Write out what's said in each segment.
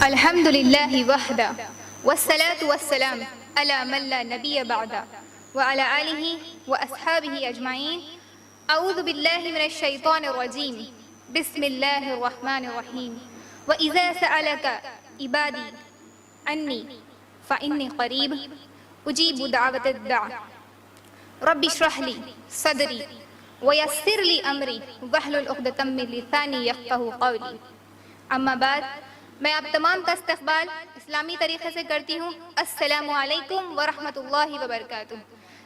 الحمد لله وحده والصلاة والسلام على من لا نبي بعده وعلى آله وأصحابه أجمعين. أعوذ بالله من الشيطان الرجيم. بسم الله الرحمن الرحيم. وإذا سألك عبادي عني فإني قريب أجيب دعوة الداع. رب اشرح لي صدري ويسر لي أمري واحلل عقدة من لساني يفقهوا قولي. اما بعد، میں آپ تمام کا استقبال اسلامی طریقے سے کرتی ہوں. السلام علیکم ورحمۃ اللہ وبرکاتہ،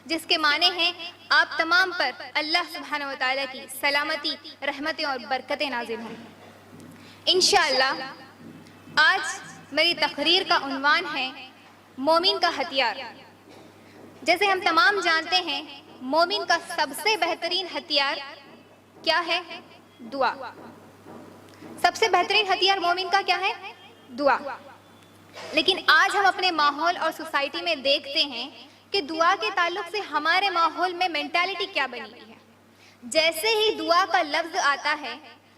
جس کے معنی ہیں آپ تمام پر اللہ سبحانہ و تعالیٰ کی سلامتی، رحمتیں اور برکتیں نازل ہوں. انشاءاللہ آج میری تقریر کا عنوان ہے مومن کا ہتھیار. جیسے ہم تمام جانتے ہیں، مومن کا سب سے بہترین ہتھیار کیا ہے؟ دعا. سب سے بہترین ہتھیار مومن کا کیا ہے؟ دعا. لیکن آج ہم اپنے ماحول اور سوسائٹی میں دیکھتے ہیں کہ دعا کے تعلق سے ہمارے ماحول میں مینٹالٹی کیا بنی ہوئی ہے. جیسے ہی دعا کا لفظ آتا ہے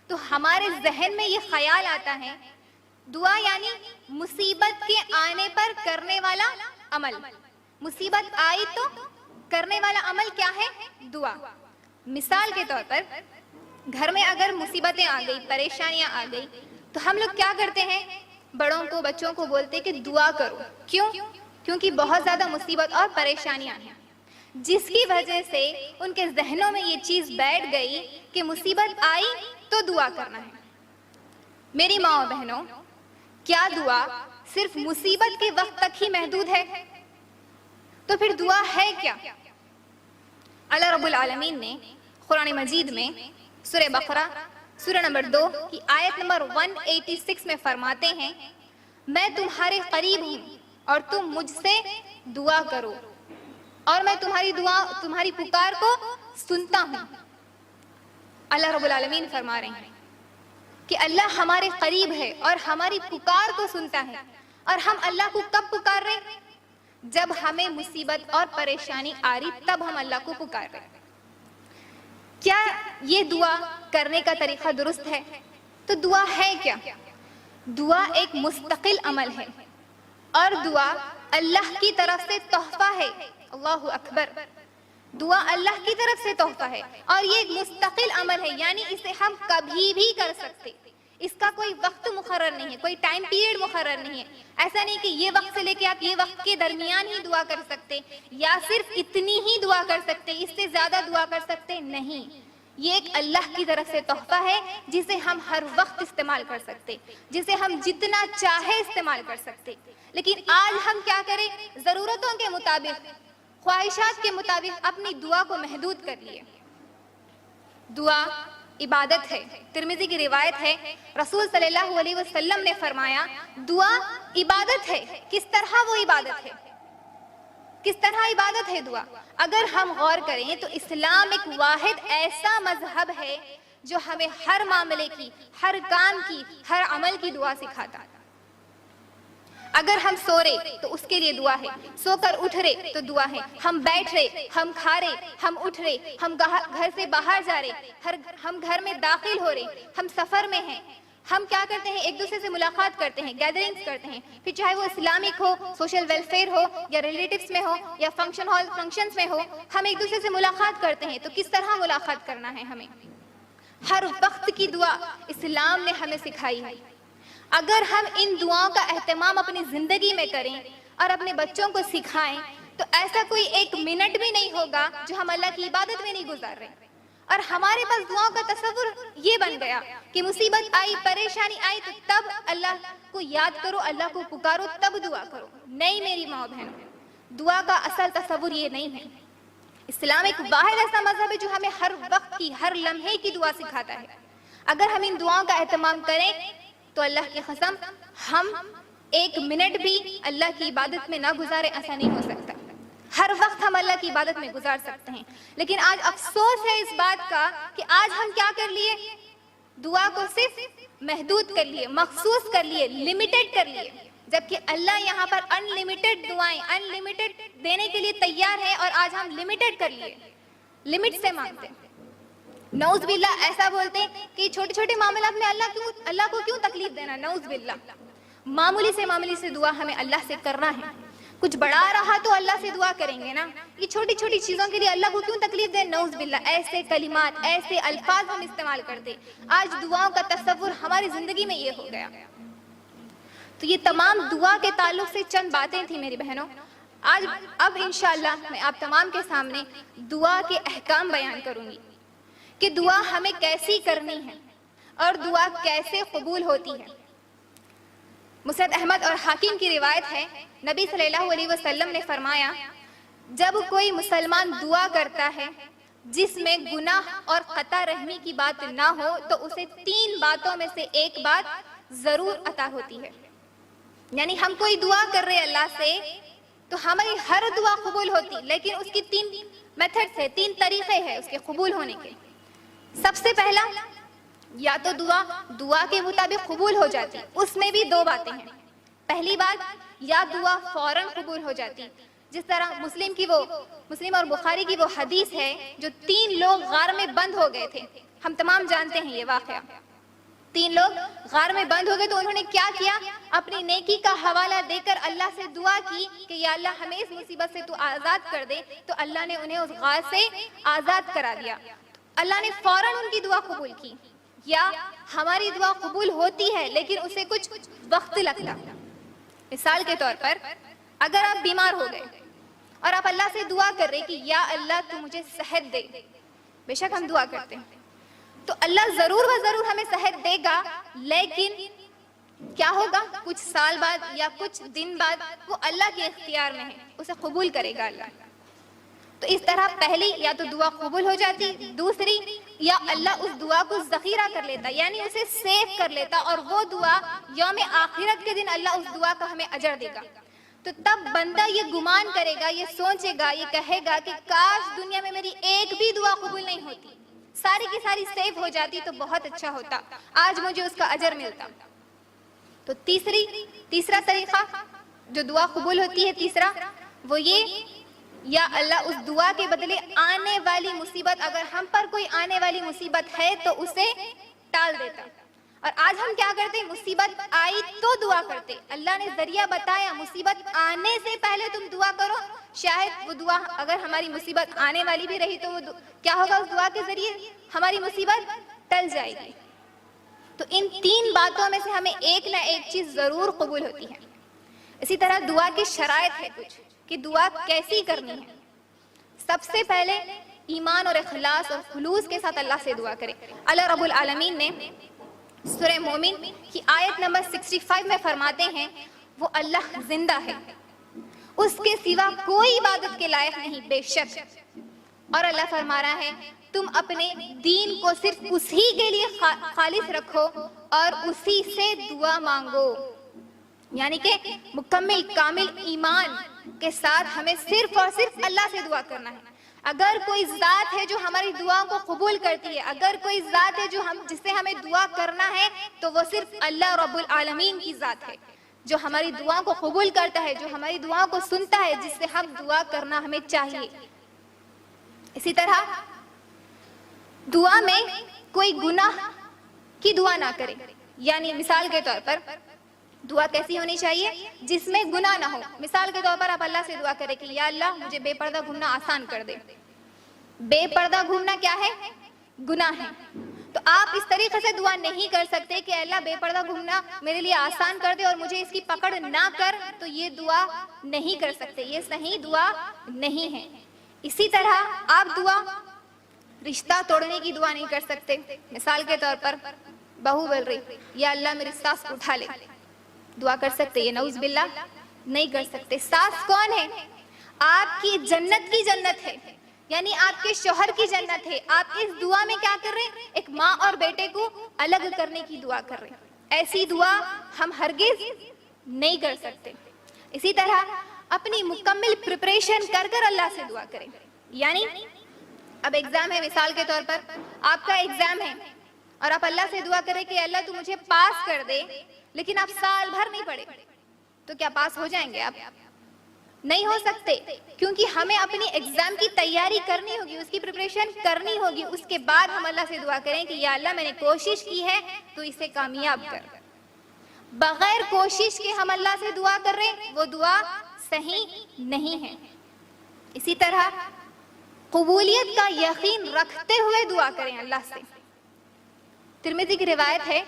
تو ہمارے ذہن میں یہ خیال آتا ہے دعا یعنی مصیبت کے آنے پر کرنے والا عمل. مصیبت آئی تو کرنے والا عمل کیا ہے؟ دعا. مثال کے طور پر گھر میں اگر مصیبتیں آ گئی، پریشانیاں آ گئی، تو ہم لوگ کیا کرتے ہیں؟ بڑوں کو، بچوں کو بولتے کہ دعا کرو. کیوں؟ کیونکہ بہت زیادہ مصیبت اور پریشانیاں ہیں، جس کی وجہ سے ان کے ذہنوں میں یہ چیز بیٹھ گئی کہ مصیبت آئی تو دعا کرنا ہے. میری ماں و بہنوں، کیا دعا صرف مصیبت کے وقت تک ہی محدود ہے؟ تو پھر دعا ہے کیا؟ اللہ رب العالمین نے قرآن مجید میں سورہ بقرہ سورہ نمبر 2 کی آیت نمبر 186 میں فرماتے ہیں، میں تمہارے قریب ہوں اور تم مجھ سے دعا کرو اور میں تمہاری پکار کو سنتا ہوں. اللہ رب العالمین فرما رہے ہیں کہ اللہ ہمارے قریب ہے اور ہماری پکار کو سنتا ہے. اور ہم اللہ کو کب پکار رہے ہیں؟ جب ہمیں مصیبت اور پریشانی آ رہی تب ہم اللہ کو پکار رہے ہیں. کیا یہ دعا کرنے کا طریقہ درست ہے؟ تو دعا ہے کیا؟ دعا ایک مستقل عمل ہے اور دعا اللہ کی طرف سے تحفہ ہے. اللہ اکبر. دعا اللہ کی طرف سے تحفہ ہے اور یہ ایک مستقل عمل ہے، یعنی اسے ہم کبھی بھی کر سکتے. اس کا کوئی وقت مقرر نہیں ہے، کوئی ٹائم پیریڈ مقرر نہیں ہے. ایسا نہیں کہ یہ وقت سے لے کے آپ یہ وقت کے درمیان ہی دعا کر سکتے یا صرف اتنی ہی دعا کر سکتے، اس سے زیادہ دعا کر سکتے نہیں. یہ ایک اللہ کی طرف سے تحفہ ہے جسے ہم ہر وقت استعمال کر سکتے، جسے ہم جتنا چاہے استعمال کر سکتے. لیکن آج ہم کیا کریں؟ ضرورتوں کے مطابق، خواہشات کے مطابق اپنی دعا کو محدود کر لیے. دعا عبادت ہے. ترمذی کی روایت ہے، رسول صلی اللہ علیہ وسلم نے فرمایا دعا عبادت ہے. کس طرح وہ عبادت ہے؟ کس طرح عبادت ہے دعا؟ اگر ہم غور کریں تو اسلام ایک واحد ایسا مذہب ہے جو ہمیں ہر معاملے کی، ہر کام کی، ہر عمل کی دعا سکھاتا. اگر ہم سو رہے تو اس کے لیے دعا ہے، سو کر اٹھ رہے تو دعا ہے، ہم بیٹھ رہے، ہم کھا رہے، ہم اٹھ رہے، ہم گھر سے باہر جا رہے، ہم گھر میں داخل ہو رہے، ہم سفر میں ہیں، ہم کیا کرتے ہیں؟ ایک دوسرے سے ملاقات کرتے ہیں، گیدرنگز کرتے ہیں. پھر چاہے وہ اسلامک ہو، سوشل ویلفیئر ہو، یا ریلیٹیوز میں ہو، یا فنکشنز میں ہو، ہم ایک دوسرے سے ملاقات کرتے ہیں. تو کس طرح ملاقات کرنا ہے ہمیں؟ ہر وقت کی دعا اسلام نے ہمیں سکھائی ہے. اگر ہم ان دعاؤں کا اہتمام اپنی زندگی میں کریں اور اپنے بچوں کو سکھائیں تو ایسا کوئی ایک منٹ بھی نہیں ہوگا جو ہم اللہ کی عبادت میں نہیں گزار رہے. اور ہمارے پاس دعاؤں کا تصور یہ بن گیا کہ مصیبت آئی، پریشانی آئی تو تب اللہ کو یاد کرو، اللہ کو پکارو، تب دعا کرو. نہیں میری ماں بہنوں، دعا کا اصل تصور یہ نہیں ہے. اسلام ایک واحد ایسا مذہب ہے جو ہمیں ہر وقت کی، ہر لمحے کی دعا سکھاتا ہے. اگر ہم ان دعاؤں کا اہتمام کریں تو اللہ کی قسم ہم ایک منٹ بھی اللہ کی عبادت میں نہ گزارے، ایسا نہیں ہو سکتا. ہر وقت ہم اللہ کی عبادت میں گزار سکتے ہیں. لیکن آج افسوس ہے اس بات کا کہ آج ہم کیا کر لیے؟ دعا کو صرف محدود کر لیے، مخصوص کر لیے، لمیٹڈ کر لیے. جبکہ اللہ یہاں پر ان لمیٹڈ دعائیں، ان لمیٹڈ دینے کے لیے تیار ہے، اور آج ہم لمیٹڈ کر لیے، لمٹ سے مانگتے ہیں. نعوذ باللہ ایسا بولتے ہیں کہ چھوٹے چھوٹے معاملات میں اللہ کو کیوں تکلیف دینا. نعوذ باللہ. معمولی سے دعا ہمیں اللہ سے کرنا ہے. کچھ بڑا رہا تو اللہ سے دعا کریں گے نا. یہ چھوٹی چھوٹی چیزوں کے لیے اللہ کو کیوں تکلیف دیں؟ نعوذ باللہ ایسے کلمات، ایسے الفاظ ہم استعمال کرتے. آج دعاؤں کا تصور ہماری زندگی میں یہ ہو گیا. تو یہ تمام دعا کے تعلق سے چند باتیں تھیں میری بہنوں. اب انشاءاللہ میں آپ تمام کے سامنے دعا کے احکام بیان کروں گی کہ دعا ہمیں کیسی کرنی ہے اور دعا کیسے قبول ہوتی ہے. مسند احمد اور حاکم کی روایت ہے، نبی صلی اللہ علیہ وسلم نے فرمایا جب کوئی مسلمان دعا کرتا ہے جس میں گناہ اور قطع رحمی کی بات نہ ہو تو اسے 3 باتوں میں سے ایک بات ضرور عطا ہوتی ہے. یعنی ہم کوئی دعا کر رہے اللہ سے تو ہماری ہر دعا قبول ہوتی، لیکن اس کی 3 میتھڈز ہے، 3 طریقے ہیں اس کے قبول ہونے کے. سب سے پہلا، یا تو دعا کے مطابق قبول ہو جاتی، اس میں بھی 2 باتیں ہیں. پہلی بات، یا دعا فوراً قبول ہو جاتی، جس طرح مسلم اور بخاری کی وہ حدیث ہے جو 3 لوگ غار میں بند ہو گئے تھے. ہم تمام جانتے ہیں یہ واقعہ. 3 لوگ غار میں بند ہو گئے تو انہوں نے کیا کیا؟ اپنی نیکی کا حوالہ دے کر اللہ سے دعا کی کہ یا اللہ ہمیں اس مصیبت سے تو آزاد کر دے. تو اللہ نے انہیں اس غار سے آزاد کرا دیا. اللہ نے فوراً ان کی دعا قبول کی. یا ہماری دعا قبول ہوتی ہے لیکن اسے کچھ وقت لگتا. مثال کے طور پر اگر آپ بیمار ہو گئے اور آپ اللہ سے دعا کر رہے کہ یا اللہ تو مجھے صحت دے، بے شک ہم دعا کرتے ہیں تو اللہ ضرور و ضرور ہمیں صحت دے گا، لیکن کیا ہوگا؟ کچھ سال بعد یا کچھ دن بعد وہ اللہ کے اختیار میں ہے، اسے قبول کرے گا اللہ. تو اس طرح پہلی یا تو دعا قبول ہو جاتی، دوسری یا اللہ اس دعا کو ذخیرہ کر لیتا یعنی اسے سیو کر لیتا اور وہ دعا یوم آخرت کے دن اللہ اس دعا کا ہمیں اجر دے گا. تو تب بندہ یہ گمان کرے گا، یہ سوچے گا، یہ کہے گا کہ کاش دنیا میں میری ایک بھی دعا قبول نہیں ہوتی، ساری کی ساری سیو ہو جاتی تو بہت اچھا ہوتا، آج مجھے اس کا اجر ملتا. تو تیسرا طریقہ جو دعا قبول ہوتی ہے، تیسرا وہ یہ، یا اللہ اس دعا کے بدلے آنے والی مصیبت، اگر ہم پر کوئی آنے والی مصیبت ہے تو اسے ٹال دیتا. اور آج ہم کیا کرتے؟ مصیبت آئی تو دعا کرتے. اللہ نے ذریعہ بتایا، مصیبت آنے سے پہلے تم دعا کرو، شاید وہ دعا اگر ہماری مصیبت آنے والی بھی رہی تو وہ کیا ہوگا؟ اس دعا کے ذریعے ہماری مصیبت ٹل جائے گی. تو ان 3 باتوں میں سے ہمیں ایک نہ ایک چیز ضرور قبول ہوتی ہے. اسی طرح دعا کی شرائط ہے کچھ کہ دعا کیسی کرنی ہے. سب سے پہلے ایمان اور اخلاص اور خلوص کے ساتھ اللہ سے دعا کریں. اللہ رب العالمین نے سورہ مومن کی آیت نمبر 65 میں فرماتے ہیں وہ اللہ زندہ ہے، اس کے سوا کوئی عبادت کے لائق نہیں بے شک. اور اللہ فرما رہا ہے تم اپنے دین کو صرف اسی کے لیے خالص رکھو اور اسی سے دعا مانگو. یعنی کہ مکمل کامل ایمان کے ساتھ ہمیں صرف اور صرف اللہ سے دعا کرنا ہے. اگر کوئی ذات ہے جو ہماری دعاؤں کو قبول کرتی ہے، اگر کوئی ذات ہے جس سے ہمیں دعا کرنا ہے تو وہ صرف اللہ رب العالمین کی ذات ہے جو ہماری دعاؤں کو قبول کرتا ہے، جو ہماری دعاؤں کو سنتا ہے، جس سے ہم دعا کرنا ہمیں چاہیے. اسی طرح دعا میں کوئی گناہ کی دعا نہ کرے. یعنی مثال کے طور پر دعا کیسی ہونی چاہیے؟ جس میں گناہ نہ ہو. مثال کے طور پر آپ اللہ سے دعا کریں کہ یا اللہ مجھے بے پردہ گھومنا آسان کر دے. بے پردہ گھومنا کیا ہے؟ گناہ ہے. تو آپ اس طریقے سے دعا نہیں کر سکتے کہ اللہ بے پردہ گھومنا میرے لیے آسان کر دے اور مجھے اس کی پکڑ نہ کر. تو یہ دعا نہیں کر سکتے، یہ صحیح دعا نہیں ہے. اسی طرح آپ دعا رشتہ توڑنے کی دعا نہیں کر سکتے. مثال کے طور پر بہو بول رہی یا اللہ میری ساس کو اٹھا لے، دعا کر سکتے؟ یہ نعوذ باللہ نہیں کر سکتے. ساس کون ہے؟ آپ کی جنت کی جنت ہے، یعنی آپ کے شوہر کی جنت ہے. آپ اس دعا میں کیا کر رہے ہیں؟ ایک ماں اور بیٹے کو الگ کرنے کی دعا کر رہے ہیں. ایسی دعا ہم ہرگز نہیں کر سکتے. اسی طرح اپنی مکمل پریپریشن کر کر اللہ سے دعا کریں. یعنی اب ایگزام ہے، مثال کے طور پر آپ کا ایگزام ہے اور آپ اللہ سے دعا کریں کہ اللہ تو مجھے پاس کر دے، لیکن آپ سال بھر نہیں پڑھے تو کیا پاس ہو جائیں گے؟ آپ نہیں ہو سکتے، کیونکہ ہمیں اپنی ایگزام کی تیاری کرنی ہوگی، اس کی پریپریشن کرنی ہوگی. اس کے بعد ہم اللہ سے دعا کریں کہ یا اللہ میں نے کوشش کی ہے تو اسے کامیاب کر. بغیر کوشش کے ہم اللہ سے دعا کر رہے ہیں وہ دعا صحیح نہیں ہے۔ اسی طرح قبولیت کا یقین رکھتے ہوئے دعا کریں اللہ سے۔ ترمذی کی روایت ہے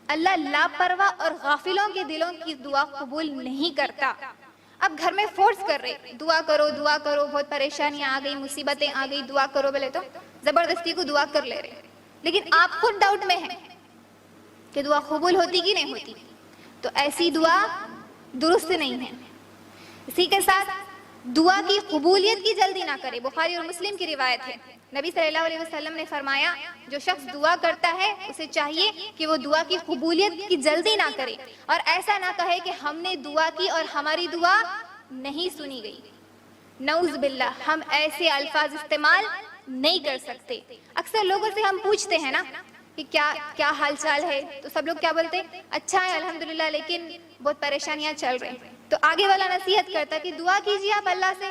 اللہ لاپرواہ اور غافلوں کے دلوں کی دعا قبول نہیں کرتا۔ اب گھر میں فورس کر رہے دعا کرو دعا کرو، بہت پریشانیاں آ گئی، مصیبتیں آ گئی، دعا کرو، بولے تو زبردستی کو دعا کر لے رہے، لیکن آپ خود ڈاؤٹ میں ہیں کہ دعا قبول ہوتی کہ نہیں ہوتی، تو ایسی دعا درست نہیں ہے۔ اسی کے ساتھ دعا کی قبولیت کی جلدی نہ کرے۔ بخاری اور مسلم کی روایت ہے، نبی صلی اللہ علیہ وسلم نے فرمایا جو شخص دعا کرتا ہے اسے چاہیے کہ وہ دعا کی قبولیت کی جلدی نہ کرے، اور ایسا نہ کہے کہ ہم نے دعا کی اور ہماری دعا نہیں سنی گئی۔ نعوذ باللہ، ہم ایسے الفاظ استعمال نہیں کر سکتے۔ اکثر لوگوں سے ہم پوچھتے ہیں نا کہ کیا حال چال ہے، تو سب لوگ کیا بولتے ہیں؟ اچھا ہے الحمدللہ، لیکن بہت پریشانیاں چل رہی ہیں۔ تو آگے والا نصیحت کرتا کہ دعا کیجیے آپ اللہ سے،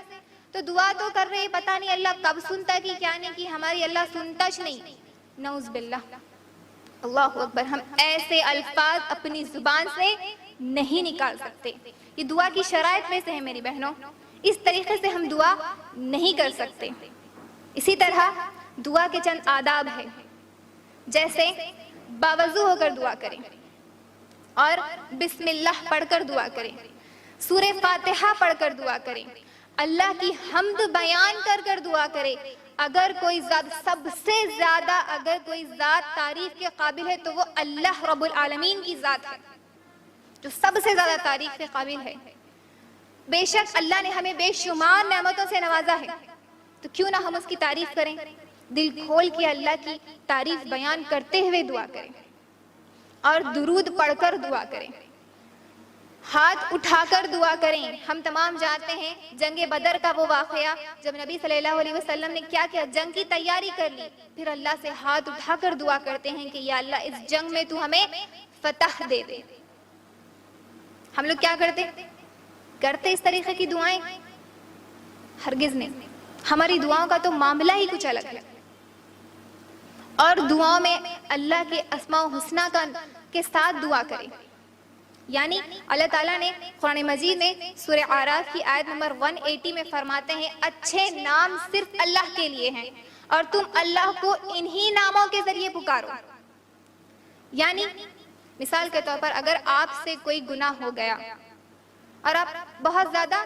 تو دعا تو کر رہے، پتہ نہیں اللہ کب سنتا کی کیا نہیں کی، ہماری اللہ سنتا ہی نہیں۔ نعوذ باللہ، اللہ اکبر، ہم ایسے الفاظ اپنی زبان سے نہیں نکال سکتے۔ یہ دعا کی شرائط میں سے ہے میری بہنوں، اس طریقے سے ہم دعا نہیں کر سکتے۔ اسی طرح دعا کے چند آداب ہیں، جیسے باوضو ہو کر دعا کریں اور بسم اللہ پڑھ کر دعا کریں، سورہ فاتحہ پڑھ کر دعا کریں، اللہ کی حمد بیان کر دعا کریں۔ اگر کوئی ذات سب سے زیادہ اگر کوئی ذات تعریف کے قابل ہے تو وہ اللہ رب العالمین کی ذات ہے، جو سب سے زیادہ تعریف کے قابل ہے۔ بے شک اللہ نے ہمیں بے شمار نعمتوں سے نوازا ہے، تو کیوں نہ ہم اس کی تعریف کریں، دل کھول کے اللہ کی تعریف بیان کرتے ہوئے دعا کریں اور درود پڑھ کر دعا کریں، ہاتھ اٹھا کر دعا کریں۔ ہم تمام جانتے ہیں جنگ بدر کا وہ واقعہ جب نبی صلی اللہ علیہ وسلم نے کیا کیا، جنگ کی تیاری کر لی، پھر اللہ سے ہاتھ اٹھا کر دعا کرتے ہیں کہ یا اللہ اس جنگ میں تو ہمیں فتح دے دے۔ ہم لوگ کیا کرتے اس طریقے کی دعائیں؟ ہرگز نہیں۔ ہماری دعاؤں کا تو معاملہ ہی کچھ الگ ہے، اور دعاؤں میں اللہ کے اسماء الحسنیٰ کے ساتھ دعا کریں۔ یعنی اللہ تعالیٰ نے قرآن مجید میں سورہ اعراف کی آیت نمبر 180 میں فرماتے ہیں اچھے نام صرف اللہ کے لیے ہیں اور تم اللہ کو انہی ناموں کے ذریعے پکارو۔ یعنی مثال کے طور پر اگر آپ سے کوئی گناہ ہو گیا اور آپ بہت زیادہ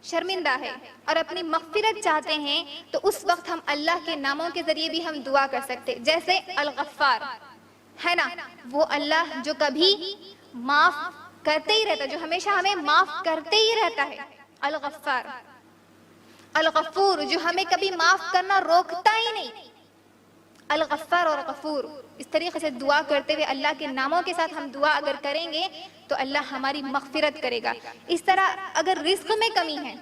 شرمندہ ہے اور اپنی مغفرت چاہتے ہیں، تو اس وقت ہم اللہ کے ناموں کے ذریعے بھی ہم دعا کر سکتے، جیسے الغفار ہے نا، وہ اللہ جو کبھی معاف کرتے ہی رہتا، جو ہمیشہ ہمیں معاف کرتے ہی رہتا ہے، الغفار۔ الغفور، جو ہمیں کبھی معاف کرنا روکتا ہی نہیں، الغفار اور غفور۔ اس طریقے سے دعا کرتے ہوئے اللہ کے ناموں کے ساتھ ہم دعا اگر کریں گے تو اللہ ہماری مغفرت کرے گا۔ اس طرح اگر رزق میں کمی ہے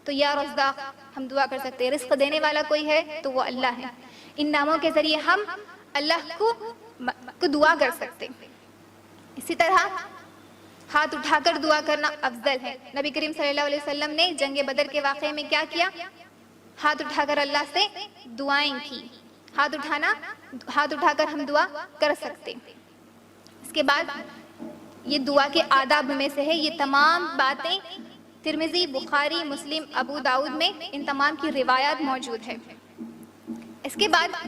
تو یا رزاق ہم دعا کر سکتے ہیں، رزق دینے والا کوئی ہے تو وہ اللہ ہے۔ ان ناموں کے ذریعے ہم اللہ کو دعا کر سکتے ہیں۔ اسی طرح ہاتھ اٹھا کر دعا کرنا افضل ہے۔ نبی کریم صلی اللہ علیہ وسلم نے جنگ بدر کے واقعے میں کیا کیا؟ ہاتھ اٹھا کر اللہ سے دعائیں کی۔ ہاتھ اٹھا کر ہم دعا کر سکتے۔ اس کے بعد یہ دعا کے آداب میں سے ہے، یہ تمام باتیں ترمذی، بخاری، مسلم، ابو داؤد میں ان تمام کی روایات موجود ہے۔ اس کے بعد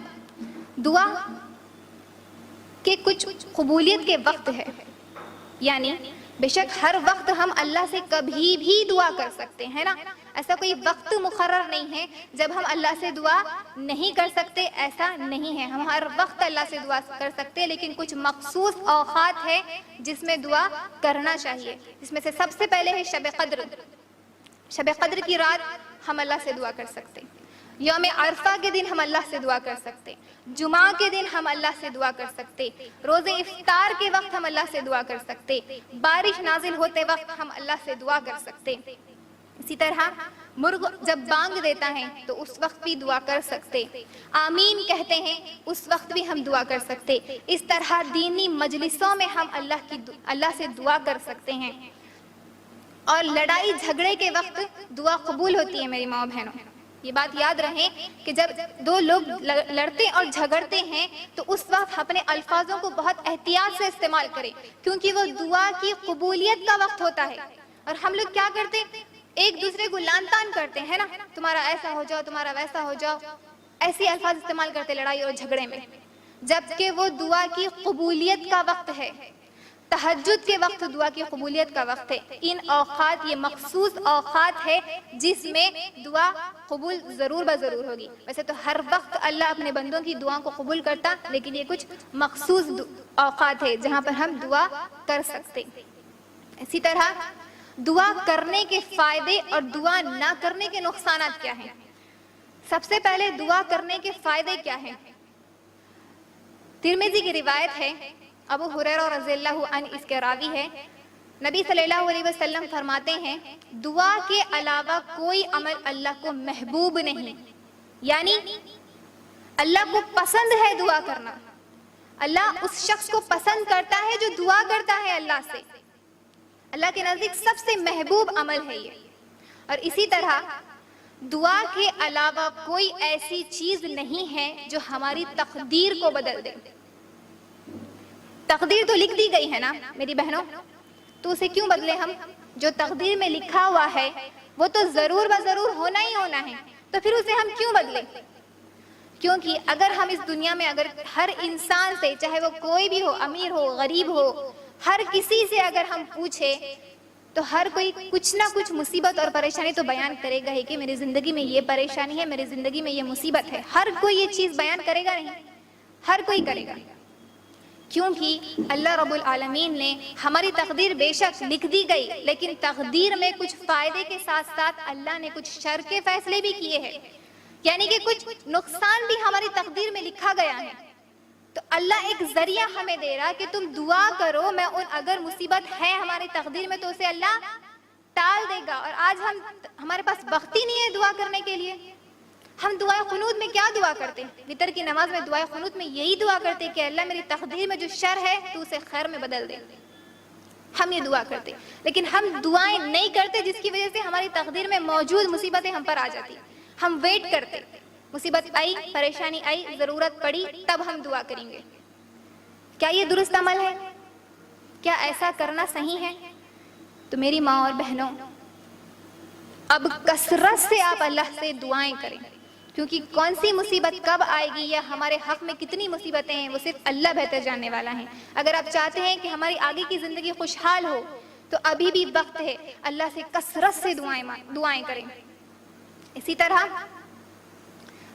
دعا کے کچھ قبولیت کے وقت ہے، یعنی بے شک ہر وقت ہم اللہ سے کبھی بھی دعا کر سکتے ہیں نا، ایسا کوئی وقت مقرر نہیں ہے جب ہم اللہ سے دعا نہیں کر سکتے، ایسا نہیں ہے، ہم ہر وقت اللہ سے دعا کر سکتے ہیں، لیکن کچھ مخصوص اوقات ہے جس میں دعا کرنا چاہیے، جس میں سے سب سے پہلے ہے شب قدر۔ شب قدر کی رات ہم اللہ سے دعا کر سکتے ہیں، یوم عرفہ کے دن ہم اللہ سے دعا کر سکتے، جمعہ کے دن ہم اللہ سے دعا کر سکتے، روزے افطار کے وقت ہم اللہ سے دعا کر سکتے، بارش نازل ہوتے وقت ہم اللہ سے دعا کر سکتے۔ اسی طرح مرغ جب بانگ دیتا ہے تو اس وقت بھی دعا کر سکتے، آمین کہتے ہیں اس وقت بھی ہم دعا کر سکتے۔ اس طرح دینی مجلسوں میں ہم اللہ سے دعا کر سکتے ہیں، اور لڑائی جھگڑے کے وقت دعا قبول ہوتی ہے میری ماں بہنوں، یہ بات یاد رہیں کہ جب دو لوگ لڑتے اور جھگڑتے ہیں تو اس وقت اپنے الفاظوں کو بہت احتیاط سے استعمال کریں، کیونکہ وہ دعا کی قبولیت کا وقت ہوتا ہے۔ اور ہم لوگ کیا کرتے ہیں؟ ایک دوسرے کو لان تان کرتے ہیں نا، تمہارا ایسا ہو جاؤ، تمہارا ویسا ہو جاؤ، ایسی الفاظ استعمال کرتے لڑائی اور جھگڑے میں، جبکہ وہ دعا کی قبولیت کا وقت ہے۔ تہجد کے وقت دعا کی قبولیت کا وقت ہے۔ ان اوقات، یہ مخصوص اوقات ہے جس میں دعا قبول ضرور بضرور ہوگی۔ ویسے تو ہر وقت اللہ اپنے بندوں کی دعاؤں کو قبول کرتا، لیکن یہ کچھ مخصوص اوقات ہے جہاں پر ہم دعا کر سکتے۔ اسی طرح دعا کرنے کے فائدے اور دعا نہ کرنے کے نقصانات کیا ہیں؟ سب سے پہلے دعا کرنے کے فائدے کیا ہیں؟ ترمذی کی روایت ہے، ابو ہریرہ رضی اللہ عنہ اس کے راوی ہے، نبی صلی اللہ علیہ وسلم فرماتے ہیں دعا کے علاوہ کوئی عمل اللہ کو محبوب نہیں، یعنی اللہ کو پسند ہے دعا کرنا، اللہ اس شخص کو پسند کرتا ہے جو دعا کرتا ہے اللہ سے، اللہ کے نزدیک سب سے محبوب عمل ہے یہ۔ اور اسی طرح دعا کے علاوہ کوئی ایسی چیز نہیں ہے جو ہماری تقدیر کو بدل دے۔ تقدیر تو لکھ دی گئی ہے نا میری بہنوں، تو اسے کیوں بدلے ہم؟ جو تقدیر میں لکھا ہوا ہے وہ تو ضرور بضرور ہونا ہی ہونا ہے، تو پھر اسے ہم کیوں بدلے؟ کیونکہ اگر ہم اس دنیا میں اگر ہر انسان سے، چاہے وہ کوئی بھی ہو، امیر ہو غریب ہو، ہر کسی سے اگر ہم پوچھے تو ہر کوئی کچھ نہ کچھ مصیبت اور پریشانی تو بیان کرے گا ہی کہ میری زندگی میں یہ پریشانی ہے، میری زندگی میں یہ مصیبت ہے۔ ہر کوئی یہ چیز بیان کرے گا نہیں، ہر کوئی کرے گا، کیونکہ اللہ رب العالمین نے ہماری تقدیر بے شک لکھ دی گئی، لیکن تقدیر میں کچھ فائدے کے ساتھ ساتھ اللہ نے کچھ شر کے فیصلے بھی کیے ہیں، یعنی کہ کچھ نقصان بھی ہماری تقدیر میں لکھا گیا ہے۔ تو اللہ ایک ذریعہ ہمیں دے رہا کہ تم دعا کرو، میں اگر مصیبت ہے ہماری تقدیر میں تو اسے اللہ ٹال دے گا۔ اور آج ہمارے پاس وقت ہی نہیں ہے دعا کرنے کے لیے۔ ہم دعائے قنوت میں کیا دعا کرتے ہیں؟ وتر کی نماز میں دعائے قنوت میں یہی دعا کرتے کہ اللہ میری تقدیر میں جو شر ہے تو اسے خیر میں بدل دے، ہم یہ دعا کرتے۔ لیکن ہم دعائیں نہیں کرتے، جس کی وجہ سے ہماری تقدیر میں موجود مصیبتیں ہم پر آ جاتی۔ ہم ویٹ کرتے، مصیبت آئی، پریشانی آئی، ضرورت پڑی، تب ہم دعا کریں گے۔ کیا یہ درست عمل ہے؟ کیا ایسا کرنا صحیح ہے؟ تو میری ماں اور بہنوں، اب کثرت سے آپ اللہ سے دعائیں کریں، کیونکہ کون سی مصیبت کب آئے گی یا ہمارے حق میں کتنی مصیبتیں ہیں وہ صرف اللہ بہتر جاننے والا ہے۔ اگر آپ چاہتے ہیں کہ ہماری آگے کی زندگی خوشحال ہو تو ابھی بھی وقت ہے، اللہ سے کثرت سے دعائیں کریں۔ اسی طرح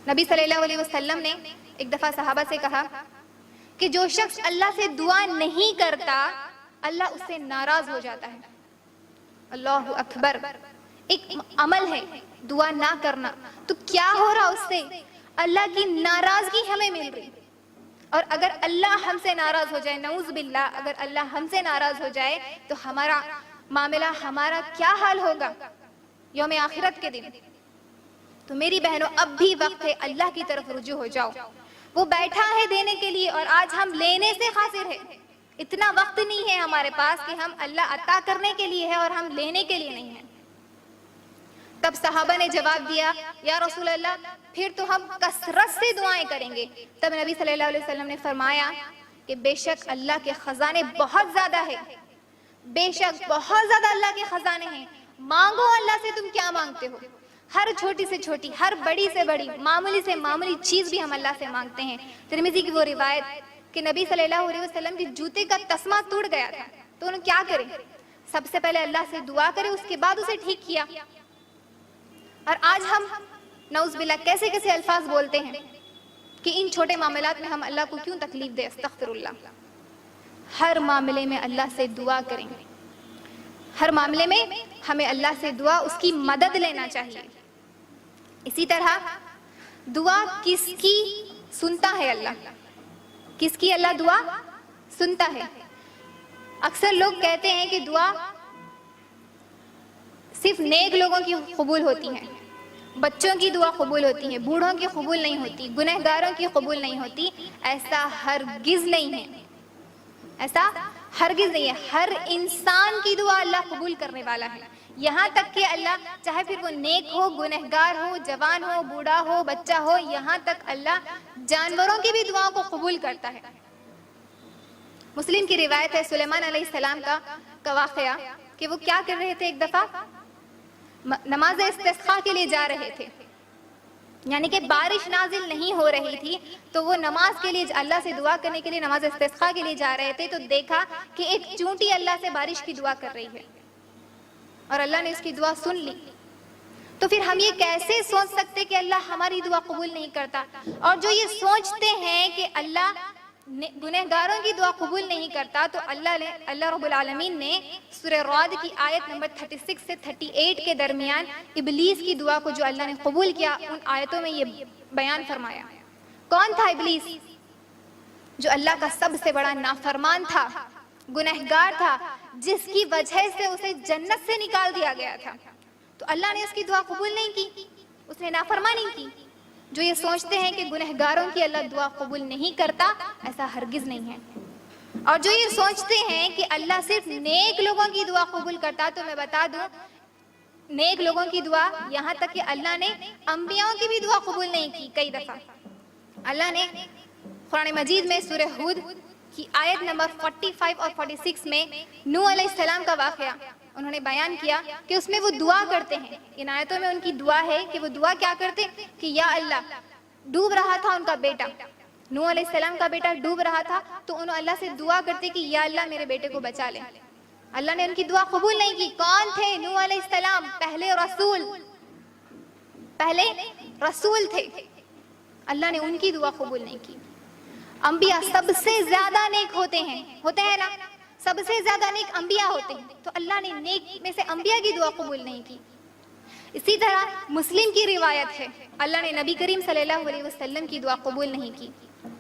نبی صلی اللہ علیہ وسلم نے ایک دفعہ صحابہ سے کہا کہ جو شخص اللہ سے دعا نہیں کرتا اللہ اس سے ناراض ہو جاتا ہے۔ اللہ اکبر، ایک عمل ہے دعا نہ کرنا، تو کیا ہو رہا اس سے؟ اللہ کی ناراضگی ہمیں مل رہی۔ اور اگر اللہ ہم سے ناراض ہو جائے، نعوذ باللہ، اگر اللہ ہم سے ناراض ہو جائے تو ہمارا معاملہ، ہمارا کیا حال ہوگا یوم آخرت کے دن؟ تو میری بہنوں، اب بھی وقت ہے، اللہ کی طرف رجوع ہو جاؤ۔ وہ بیٹھا ہے دینے کے لیے اور آج ہم لینے سے قاصر ہے۔ اتنا وقت نہیں ہے ہمارے پاس کہ ہم اللہ عطا کرنے کے لیے ہے اور ہم لینے کے لیے نہیں ہیں۔ تب صحابہ نے جواب دیا، یا رسول اللہ، پھر تو ہم کثرت سے دعائیں کریں گے۔ تب نبی صلی اللہ علیہ وسلم نے فرمایا کہ بے شک اللہ کے خزانے بہت زیادہ ہیں، بے شک بہت زیادہ اللہ کے خزانے ہیں، مانگو اللہ سے تم کیا مانگتے ہو۔ ہر چھوٹی سے چھوٹی، ہر بڑی سے بڑی، معمولی سے معمولی چیز بھی ہم اللہ سے مانگتے ہیں۔ ترمذی کی وہ روایت کہ نبی صلی اللہ علیہ وسلم کی جوتے کا تسمہ ٹوٹ گیا تھا، تو انہوں کیا کریں؟ سب سے پہلے اللہ سے دعا کرے، اس کے بعد اسے ٹھیک کیا۔ اور آج ہم نعوذ باللہ کیسے کیسے الفاظ بولتے ہیں کہ ان چھوٹے معاملات میں ہم اللہ کو کیوں تکلیف دیں؟ استغفر اللہ۔ ہر معاملے میں اللہ سے دعا کریں، ہر معاملے میں ہمیں اللہ سے دعا، اس کی مدد لینا چاہیے۔ اسی طرح دعا کس کی سنتا ہے اللہ؟ کس کی اللہ دعا سنتا ہے؟ اکثر لوگ کہتے ہیں کہ دعا صرف نیک لوگوں کی قبول ہوتی ہے، بچوں کی دعا قبول ہوتی ہے، بوڑھوں کی قبول نہیں ہوتی، گنہگاروں کی قبول نہیں ہوتی۔ ایسا ہرگز نہیں ہے، ایسا ہرگز نہیں ہے۔ ہر انسان کی دعا اللہ قبول کرنے والا ہے۔ یہاں تک کہ اللہ چاہے پھر وہ نیک ہو، گنہگار ہو، جوان ہو، بوڑھا ہو، بچہ ہو، یہاں تک اللہ جانوروں کی بھی دعاؤں کو قبول کرتا ہے۔ مسلم کی روایت ہے سلیمان علیہ السلام کا واقعہ کہ وہ کیا کر رہے تھے، ایک دفعہ نماز استسقاء کے لیے جا رہے تھے، یعنی کہ بارش نازل نہیں ہو رہی تھی، تو وہ نماز کے لیے اللہ سے دعا کرنے کے لیے نماز استسقاء کے لیے جا رہے تھے، تو دیکھا کہ ایک چونٹی اللہ سے بارش کی دعا کر رہی ہے اور اللہ نے اس کی دعا سن لی۔ تو پھر ہم یہ کیسے سوچ سکتے کہ اللہ ہماری دعا قبول نہیں کرتا؟ اور جو یہ سوچتے ہیں کہ اللہ گنہگاروں کی دعا قبول نہیں کرتا، تو اللہ رب العالمین نے سورہ رعد کی آیت نمبر 36 سے 38 کے درمیان ابلیس کی دعا کو جو اللہ نے قبول کیا، ان آیتوں میں یہ بیان فرمایا۔ کون تھا ابلیس؟ جو اللہ کا سب سے بڑا نافرمان تھا، گنہگار تھا، جس کی وجہ سے اسے جنت سے نکال دیا گیا تھا، تو اللہ نے اس کی دعا قبول نہیں کی، اس نے نافرمانی کی۔ جو یہ سوچتے ہیں کہ گنہگاروں کی اللہ دعا قبول نہیں کرتا، ایسا ہرگز نہیں ہے۔ اور جو یہ سوچتے ہیں کہ اللہ صرف نیک لوگوں کی دعا قبول کرتا، تو میں بتا دوں نیک لوگوں کی دعا، یہاں تک کہ اللہ نے انبیاءوں کی بھی دعا قبول نہیں کی۔ کئی دفعہ اللہ نے قرآن مجید میں سورہ ہود کی آیت نمبر 45 اور 46 میں نوح علیہ السلام کا واقعہ انہوں نے بیان کیا کہ اس میں وہ دعا کرتے ہیں۔ ان آیتوں میں ان کی دعا ہے کہ وہ دعا کیا کرتے کہ یا اللہ، ڈوب رہا تھا ان کا بیٹا، نوح علیہ السلام کا بیٹا ڈوب رہا تھا، تو انہوں اللہ سے دعا کرتے کہ یا اللہ میرے بیٹے کو بچا لے۔ اللہ نے ان کی دعا قبول نہیں کی۔ کون تھے نوح علیہ السلام؟ پہلے رسول تھے، اللہ نے ان کی دعا قبول نہیں کی۔ انبیاء سب سے زیادہ نیک ہوتے ہیں نا، سب سے زیادہ نیک انبیاء ہوتے ہیں، تو اللہ نے نیک میں سے انبیاء کی دعا قبول نہیں کی۔ اسی طرح مسلم کی روایت ہے اللہ نے نبی کریم صلی اللہ علیہ وسلم کی دعا قبول نہیں کی۔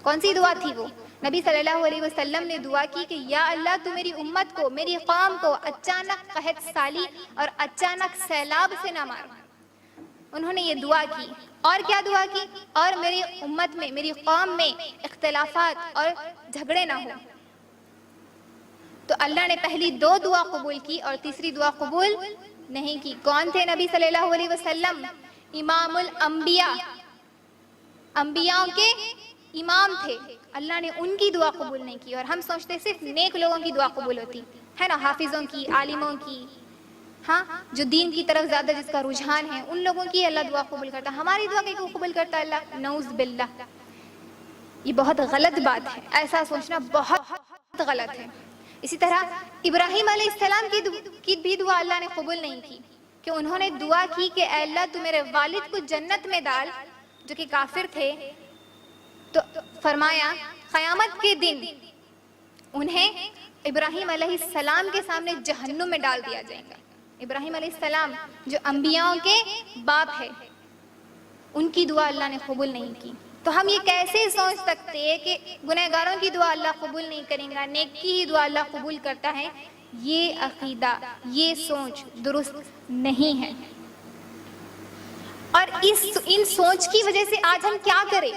کون سی دعا تھی وہ؟ نبی صلی اللہ علیہ وسلم نے دعا کی کہ یا اللہ تو میری امت کو، میری قوم کو اچانک قحط سالی اور اچانک سیلاب سے نہ مار۔ انہوں نے یہ دعا کی، اور کیا دعا کی؟ اور میری امت میں، میری قوم میں اختلافات اور جھگڑے نہ ہوں۔ تو اللہ نے پہلی 2 دعا قبول کی اور تیسری دعا قبول نہیں کی۔ کون تھے نبی صلی اللہ علیہ وسلم؟ امام الانبیاء، انبیاء کے امام تھے، اللہ نے ان کی دعا قبول نہیں کی۔ اور ہم سوچتے صرف نیک لوگوں کی دعا قبول ہوتی ہے نا، حافظوں کی، عالموں کی، ہاں جو دین کی طرف زیادہ جس کا رجحان ہے، ان لوگوں کی اللہ دعا قبول کرتا۔ ہماری دعا کیوں قبول کرتا ہے اللہ؟ نعوذ باللہ، یہ بہت غلط بات ہے، ایسا سوچنا بہت غلط ہے۔ اسی طرح ابراہیم علیہ السلام کی بھی دعا اللہ نے قبول نہیں کی، کہ انہوں نے دعا کی کہ اے اللہ تو میرے والد کو جنت میں ڈال، جو کہ کافر تھے، تو فرمایا قیامت کے دن انہیں ابراہیم علیہ السلام کے سامنے جہنم میں ڈال دیا جائے گا۔ ابراہیم علیہ السلام جو انبیاء کے باپ ہے، ان کی دعا اللہ نے قبول نہیں کی۔ تو ہم یہ کیسے سوچ سکتے ہیں کہ گنہگاروں کی دعا اللہ قبول نہیں کرے گا، نیک کی ہی دعا اللہ قبول کرتا ہے؟ یہ عقیدہ، یہ سوچ درست نہیں ہے۔ اور ان سوچ کی وجہ سے آج ہم کیا کریں؟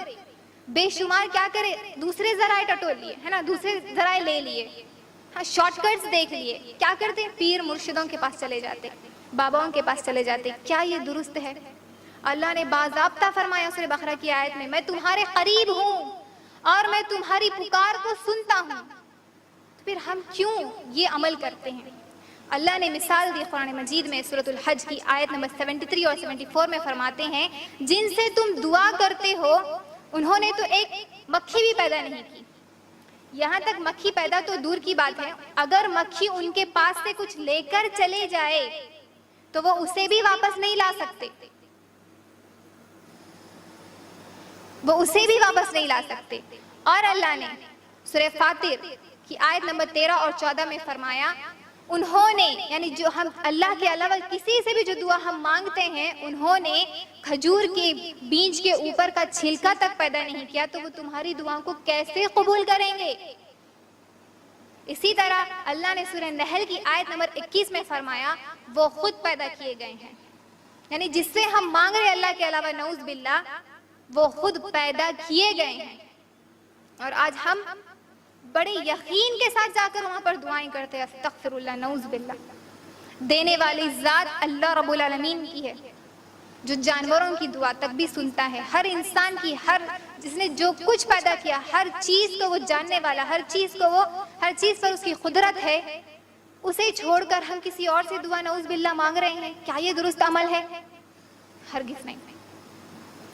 بے شمار کیا کریں؟ دوسرے ذرائع ٹٹول لیے، ہے نا، دوسرے ذرائع لے لیے، شارٹ کٹس دیکھ لیے، کیا کرتے؟ پیر مرشدوں کے پاس چلے جاتے، باباؤں کے پاس چلے جاتے۔ کیا یہ درست ہے؟ اللہ نے باضابطہ فرمایا سورہ بقرہ کی آیت میں، میں تمہارے قریب ہوں اور میں تمہاری پکار کو سنتا ہوں۔ پھر ہم کیوں یہ عمل کرتے ہیں؟ اللہ نے مثال دی قرآن مجید میں سورۃ الحج کی آیت نمبر 73 اور 74 میں فرماتے ہیں، جن سے تم دعا کرتے ہو انہوں نے تو ایک مکھی بھی پیدا نہیں کی۔ یہاں تک مکھی پیدا تو دور کی بات ہے، اگر مکھی ان کے پاس سے کچھ لے کر چلے جائے تو وہ اسے بھی واپس نہیں لا سکتے، وہ اسے بھی واپس نہیں لا سکتے۔ اور اللہ نے سورہ فاطر کی آیت نمبر 13 اور 14 میں فرمایا، انہوں نے، یعنی جو ہم اللہ کے علاوہ کسی سے بھی جو دعا ہم مانگتے ہیں، انہوں نے کھجور کے بیج کے اوپر کا چھلکا تک پیدا نہیں کیا، تو وہ تمہاری دعاؤں کو کیسے قبول کریں گے؟ اسی طرح اللہ نے سورہ نحل کی آیت نمبر 21 میں فرمایا، وہ خود پیدا کیے گئے ہیں، یعنی جس سے ہم مانگ رہے اللہ کے علاوہ نعوذ باللہ، وہ خود پیدا کیے گئے ہیں۔ اور آج ہم بڑے یقین کے ساتھ جا کر وہاں پر دعائیں کرتے ہیں، استغفر اللہ، نعوذ باللہ۔ دینے والی ذات اللہ رب العالمین کی ہے، جو جانوروں کی دعا تک بھی سنتا ہے، ہر انسان کی، ہر جس نے جو کچھ پیدا کیا ہر چیز کو وہ جاننے والا، ہر چیز پر اس کی قدرت ہے، اسے چھوڑ کر ہم کسی اور سے دعا نعوذ باللہ مانگ رہے ہیں، کیا یہ درست عمل ہے؟ ہرگز نہیں۔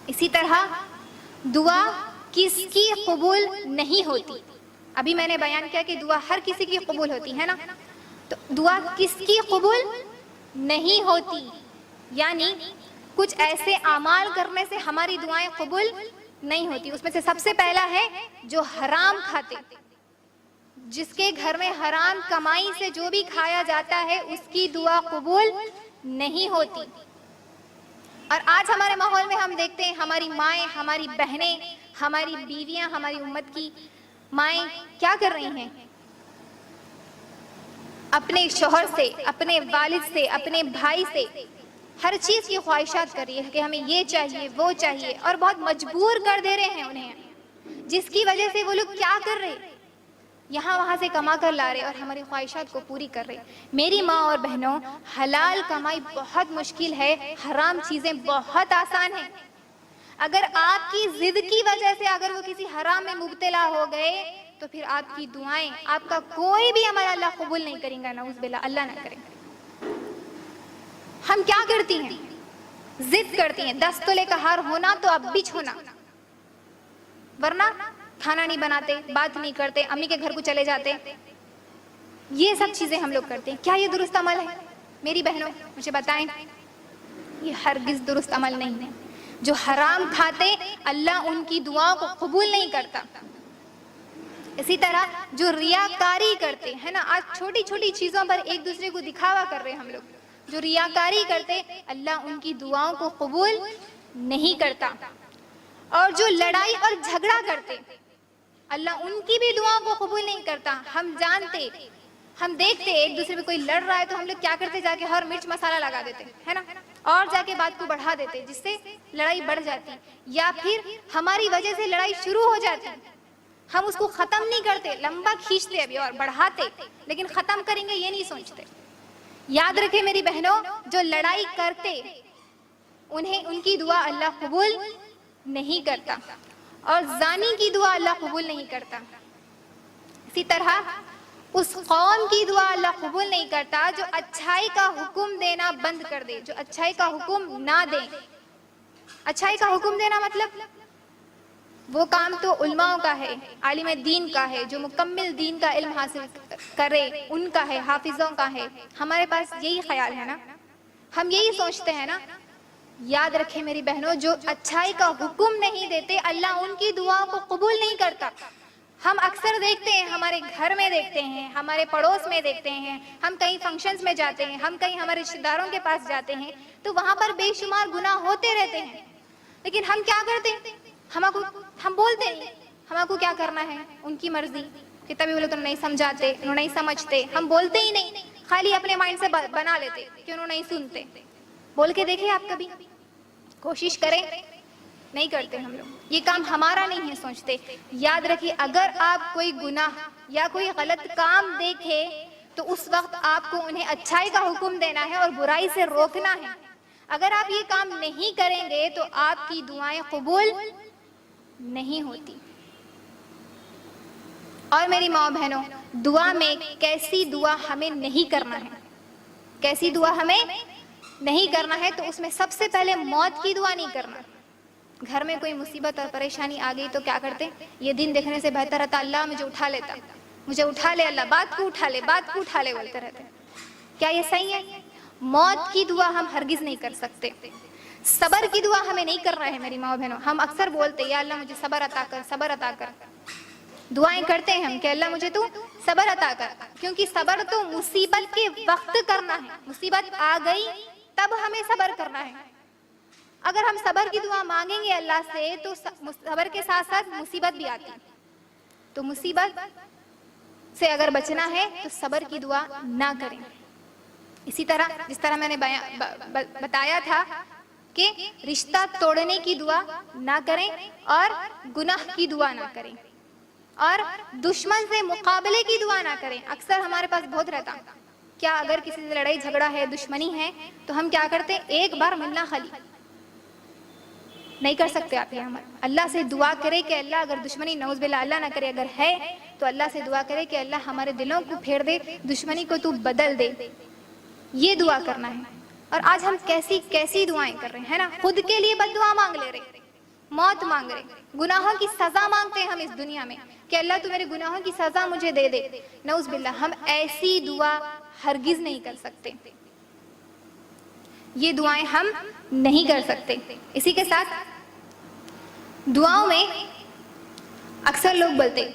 اسی طرح دعا کس کی قبول نہیں ہوتی؟ ابھی میں نے بیان کیا کہ دعا ہر کسی کی قبول ہوتی ہے نا، تو دعا کس کی قبول نہیں ہوتی؟ یعنی کچھ ایسے اعمال کرنے سے ہماری دعائیں قبول نہیں ہوتی۔ اس میں سے سب سے پہلا ہے جو حرام کھاتے، جس کے گھر میں حرام کمائی سے جو بھی کھایا جاتا ہے اس کی دعا قبول نہیں ہوتی۔ اور آج ہمارے ماحول میں ہم دیکھتے ہیں ہماری مائیں، ہماری بہنیں، ہماری بیویاں، ہماری امت کی مائیں کیا کر رہی ہیں؟ اپنے شوہر سے، اپنے والد سے، اپنے بھائی سے ہر چیز کی خواہشات کر رہی ہے کہ ہمیں یہ چاہیے وہ چاہیے، اور بہت مجبور کر دے رہے ہیں انہیں، جس کی وجہ سے وہ لوگ کیا کر رہے؟ یہاں وہاں سے کما کر لا رہے اور ہماری خواہشات کو پوری کر رہے۔ میری ماں اور بہنوں، حلال کمائی بہت مشکل ہے، حرام چیزیں بہت آسان ہیں۔ اگر آپ کی ضد کی وجہ سے اگر وہ کسی حرام میں مبتلا ہو گئے تو پھر آپ کی دعائیں، آپ کا کوئی بھی عمل اللہ قبول نہیں کریں گا، نعوذ باللہ، اللہ نہ کرے۔ ہم کیا کرتی ہیں؟ ضد کرتی ہیں، 10 تولے کا ہار ہونا تو اب بھی چھونا، ورنہ کھانا نہیں بناتے، بات نہیں کرتے، امی کے گھر کو چلے جاتے، یہ سب چیزیں ہم لوگ کرتے ہیں۔ کیا یہ درست عمل ہے؟ میری بہنوں مجھے بتائیں، یہ ہرگز درست عمل نہیں ہے۔ جو حرام کھاتے اللہ ان کی دعاؤں کو قبول نہیں کرتا۔ اسی طرح جو ریاکاری کرتے ہیں نا، آج چھوٹی چھوٹی چیزوں پر ایک دوسرے کو دکھاوا کر رہے ہیں ہم لوگ، جو ریاکاری کرتے اللہ ان کی دعاؤں کو قبول نہیں کرتا۔ اور جو لڑائی اور جھگڑا کرتے اللہ ان کی بھی دعاؤں کو قبول نہیں کرتا۔ ہم جانتے، ہم دیکھتے ایک دوسرے پہ کوئی لڑ رہا ہے تو ہم لوگ کیا کرتے؟ جا کے ہر مرچ مسالہ لگا دیتے ہے نا، اور جا کے بات کو بڑھا دیتے، جس سے لڑائی بڑھ جاتی، یا پھر ہماری وجہ سے لڑائی شروع ہو جاتی، ہم اس کو ختم نہیں کرتے، لمبا کھینچتے ابھی اور بڑھاتے، لیکن ختم کریں گے یہ نہیں سوچتے۔ یاد رکھے میری بہنوں، جو لڑائی کرتے انہیں ان کی دعا اللہ قبول نہیں کرتا، اور زانی کی دعا اللہ قبول نہیں کرتا۔ اسی طرح اس قوم کی دعا اللہ قبول نہیں کرتا جو اچھائی کا حکم دینا بند کر دے، جو اچھائی کا حکم نہ دے۔ اچھائی کا حکم دینا مطلب وہ کام تو علماء کا ہے، عالم دین کا ہے، جو مکمل دین کا علم حاصل کرے ان کا ہے، حافظوں کا ہے۔ ہمارے پاس یہی خیال ہے نا، ہم یہی سوچتے ہیں نا۔ یاد رکھیں میری بہنوں، جو اچھائی کا حکم نہیں دیتے اللہ ان کی دعاؤں کو قبول نہیں کرتا۔ ہم اکثر دیکھتے ہیں، ہمارے گھر میں دیکھتے ہیں، ہمارے پڑوس میں دیکھتے ہیں، ہم کہیں فنکشنز میں جاتے ہیں، ہم کہیں ہمارے رشتہ داروں کے پاس جاتے ہیں تو وہاں پر بے شمار گناہ ہوتے رہتے ہیں، لیکن ہم کیا کرتے ہیں؟ ہم بولتے ہیں ہمارے کو کیا کرنا ہے، ان کی مرضی، کہ تبھی وہ لوگ نہیں سمجھاتے، انہوں نہیں سمجھتے، ہم بولتے ہی نہیں، خالی اپنے مائنڈ سے بنا لیتے کہ انہوں نہیں سنتے۔ بول کے دیکھیں آپ کبھی، کوشش کریں، نہیں کرتے ہم لوگ، یہ کام ہمارا نہیں ہے سوچتے۔ یاد رکھیے، اگر آپ کوئی گناہ یا کوئی غلط کام دیکھے تو اس وقت آپ کو انہیں اچھائی کا حکم دینا ہے اور برائی سے روکنا ہے۔ اگر آپ یہ کام نہیں کریں گے تو آپ کی دعائیں قبول نہیں ہوتی۔ اور میری ماں بہنوں، دعا میں کیسی دعا ہمیں نہیں کرنا ہے، کیسی دعا ہمیں نہیں کرنا ہے، تو اس میں سب سے پہلے موت کی دعا نہیں کرنا۔ گھر میں کوئی مصیبت اور پریشانی آ گئی تو کیا کرتے؟ یہ دن دیکھنے سے بہتر رہتا اللہ مجھے اٹھا لیتا، مجھے اٹھا لے اللہ، بات کو اٹھا لے، بات کو اٹھا لے بولتے رہتے۔ کیا یہ صحیح ہے؟ موت کی دعا ہم ہرگز نہیں کر سکتے۔ صبر کی دعا ہمیں نہیں کرنا ہے میری ماں بہنوں۔ ہم اکثر بولتے یا اللہ مجھے صبر عطا کر، صبر عطا کر، دعائیں کرتے ہیں ہم کہ اللہ مجھے تو صبر عطا کر، کیونکہ صبر تو مصیبت کے وقت کرنا ہے، مصیبت آ گئی تب ہمیں صبر کرنا ہے۔ اگر ہم صبر کی دعا مانگیں گے اللہ سے تو صبر کے ساتھ ساتھ مصیبت بھی آتی، تو مصیبت سے اگر بچنا ہے تو صبر کی دعا نہ کریں۔ اسی طرح جس طرح میں نے بتایا تھا کہ رشتہ توڑنے کی دعا نہ کریں اور گناہ کی دعا نہ کریں، اور دشمن سے مقابلے کی دعا نہ کریں۔ اکثر ہمارے پاس بہت رہتا، کیا اگر کسی سے لڑائی جھگڑا ہے، دشمنی ہے، تو ہم کیا کرتے ہیں؟ ایک بار ملنا خالی نہیں کر سکتے آپ یہ عمل. اللہ سے دعا کرے کہ اللہ اگر دشمنی نعوذ باللہ اللہ نہ کرے اگر ہے تو اللہ سے دعا کرے کہ اللہ ہمارے دلوں کو پھیر دے، دشمنی کو تو بدل دے. یہ دعا کرنا ہے. اور آج ہم کیسی کیسی دعائیں کر رہے ہیں نا، خود کے لیے بد دعا مانگ لے رہے، موت مانگ رہے، گناہوں کی سزا مانگتے ہیں ہم اس دنیا میں کہ اللہ تو میرے گناہوں کی سزا مجھے دے دے. نعوذ باللہ، ہم ایسی دعا ہرگز نہیں کر سکتے. یہ دعائیں ہم نہیں کر سکتے. اسی کے ساتھ دعاؤں میں اکثر لوگ بولتے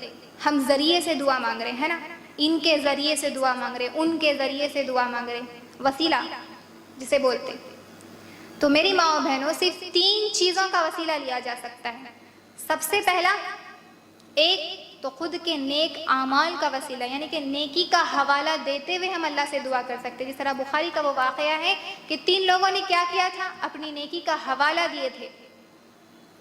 ہم ذریعے سے دعا مانگ رہے ہیں نا، ان کے ذریعے سے دعا مانگ رہے، ان کے ذریعے سے دعا مانگ رہے، وسیلہ جسے بولتے. تو میری ماں و بہنوں، صرف 3 چیزوں کا وسیلہ لیا جا سکتا ہے. سب سے پہلا، ایک تو خود کے نیک اعمال کا وسیلہ، یعنی کہ نیکی کا حوالہ دیتے ہوئے ہم اللہ سے دعا کر سکتے. جس طرح بخاری کا وہ واقعہ ہے کہ 3 لوگوں نے کیا کیا تھا؟ اپنی نیکی کا حوالہ دیے تھے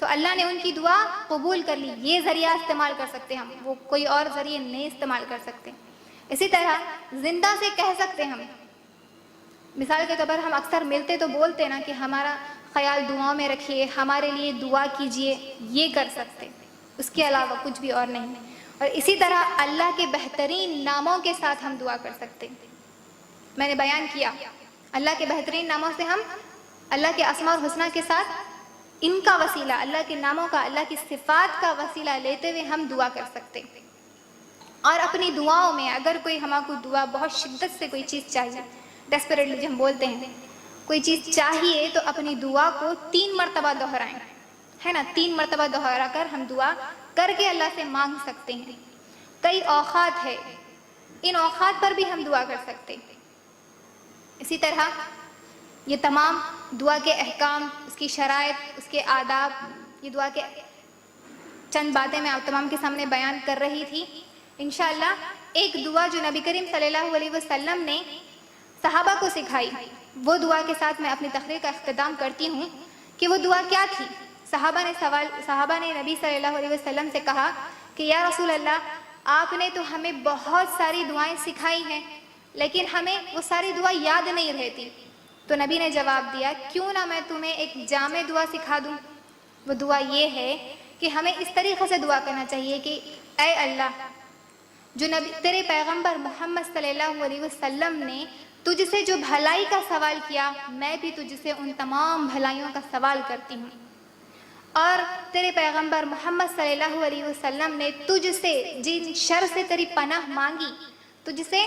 تو اللہ نے ان کی دعا قبول کر لی. یہ ذریعہ استعمال کر سکتے ہم، وہ کوئی اور ذریعے نہیں استعمال کر سکتے. اسی طرح زندہ سے کہہ سکتے ہم، مثال کے طور پر ہم اکثر ملتے تو بولتے نا کہ ہمارا خیال دعاؤں میں رکھیے، ہمارے لیے دعا کیجئے، یہ کر سکتے، اس کے علاوہ کچھ بھی اور نہیں. اور اسی طرح اللہ کے بہترین ناموں کے ساتھ ہم دعا کر سکتے. میں نے بیان کیا اللہ کے بہترین ناموں سے ہم اللہ کے اسماء الحسنیٰ کے ساتھ ان کا وسیلہ، اللہ کے ناموں کا، اللہ کی صفات کا وسیلہ لیتے ہوئے ہم دعا کر سکتے. اور اپنی دعاؤں میں اگر کوئی ہمارے کو دعا بہت شدت سے کوئی چیز چاہیے، ڈیسپریٹلی جو ہم بولتے ہیں، کوئی چیز چاہیے تو اپنی دعا کو 3 مرتبہ دہرائیں، ہے نا، 3 مرتبہ دہرا کر ہم دعا کر کے اللہ سے مانگ سکتے ہیں. کئی اوقات ہے، ان اوقات پر بھی ہم دعا کر سکتے. اسی طرح یہ تمام دعا کے احکام، اس کی شرائط، اس کے آداب، یہ دعا کے چند باتیں میں آپ تمام کے سامنے بیان کر رہی تھی. انشاءاللہ ایک دعا جو نبی کریم صلی اللہ علیہ وسلم نے صحابہ کو سکھائی، وہ دعا کے ساتھ میں اپنی تقریر کا اختتام کرتی ہوں کہ وہ دعا کیا تھی. صحابہ نے نبی صلی اللہ علیہ وسلم سے کہا کہ یا رسول اللہ، آپ نے تو ہمیں بہت ساری دعائیں سکھائی ہیں لیکن ہمیں وہ ساری دعا یاد نہیں رہتی. تو نبی نے جواب دیا، کیوں نہ میں تمہیں ایک جامع دعا سکھا دوں. وہ دعا یہ ہے کہ ہمیں اس طریقے سے دعا کرنا چاہیے کہ اے اللہ، جو نبی تیرے پیغمبر محمد صلی اللہ علیہ وسلم نے تجھ سے جو بھلائی کا سوال کیا، میں بھی تجھ سے ان تمام بھلائیوں کا سوال کرتی ہوں. اور تیرے پیغمبر محمد صلی اللہ علیہ وسلم نے تجھ سے جن شر سے تیری پناہ مانگی، تجھ سے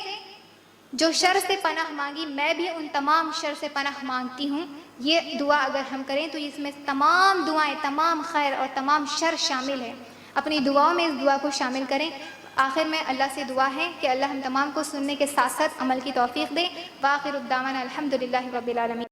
جو شر سے پناہ مانگی، میں بھی ان تمام شر سے پناہ مانگتی ہوں. یہ دعا اگر ہم کریں تو اس میں تمام دعائیں، تمام خیر اور تمام شر شامل ہے. اپنی دعاؤں میں اس دعا کو شامل کریں. آخر میں اللہ سے دعا ہے کہ اللہ ہم تمام کو سننے کے ساتھ ساتھ عمل کی توفیق دے. وآخر الدعوانا الحمدللہ رب العالمین.